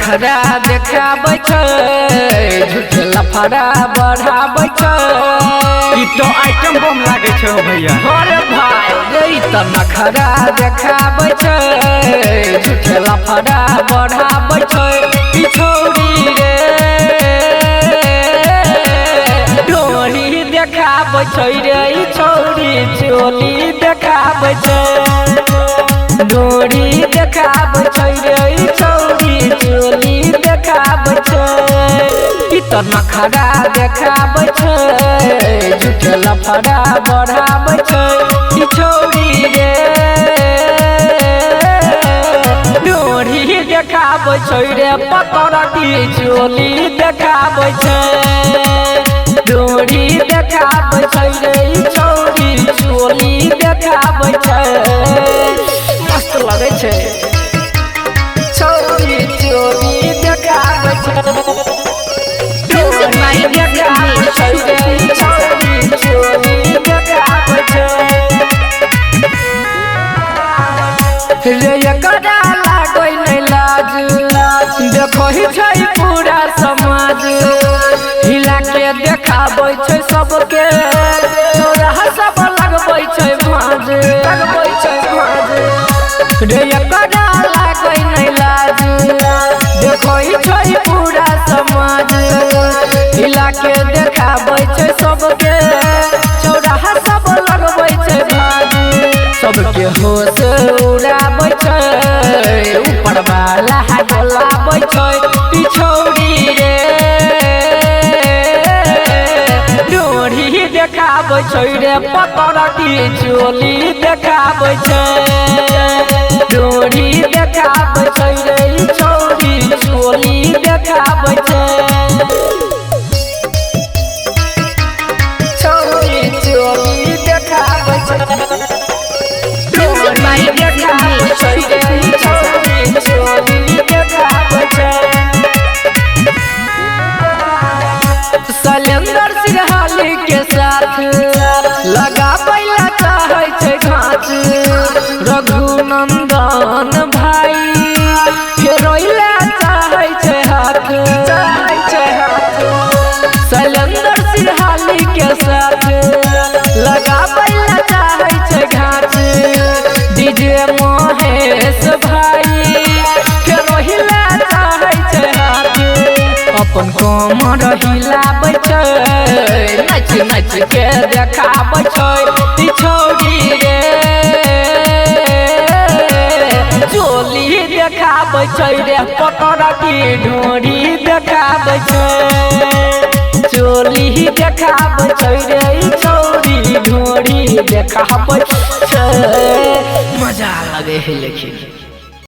नखरा देखाबै छै झूठे लफड़ा बढ़ाबै छै। ई तो आइटम बम लागे छै भैया। अरे भाई रे त नखरा देखाबै छै झूठे लफड़ा बढ़ाबै छै। ई छौरी रे डोरी देखाबै छै रे ई छौरी चोली देखाबै छै। डोरी देखाबै छै रे ई छौरी चोली देखाबै छै। ई त नखरा देखाबै छै झूठे लफड़ा बढ़ाबै छै। ई छौरी रे डोरी देखाबै छै रे पकड़ की चोली देखाबै छै। डोरी देखाबै छै रे ई छौरी चोली देखाबै छै। मस्त लगे छै छौरी चोली देखाबै छै। Music by देखाबै छै रे ई छौरी चोली देखाबै छै। रे एकरा लागै नै लाज देखहि छै पूरा समाज। हिला के देखाबै छै सबके तोरा सब लगबै छै भाज लगबै छै भाज। रे एकरा लागै नै लाज देखहि छै पूरा समाज। हिला के देखाबै छै सबके चौराहा सब लगबै छै भाज। सबके होश उड़ाबै छै ऊपर वाला डोलाबै छै। ई छौरी रे डोरी देखाबै छै रे पकड़ की चोली देखाबै छै। डोरी देखाबै छै रे ई छौरी चोली देखाबै छै। छौरी चोली देखाबै छै। Music by देखाबै छै रे ई छौरी चोली देखाबै छै। शैलेंद्र सिरहाली के साथ लगाबै ला चाहै छै घाट। रघुनंदन भाई फेरोइला चाहै छै हाथ चाहै छै हाथ। शैलेंद्र सिरहाली के साथ लगाबै ला चाहै छै घाट। डीजे महेश भाई फेरोइला चाहै छै हाथ। अपन कमर हिलाबै छै नाच नाच के देखाबै छै। ई छौरी रे चोली देखाबै छै रे पकड़ की डोरी देखाबै छै। चोली देखाबै छै रे ई छौरी डोरी देखाबै छै। मजा लगे है लेकिन।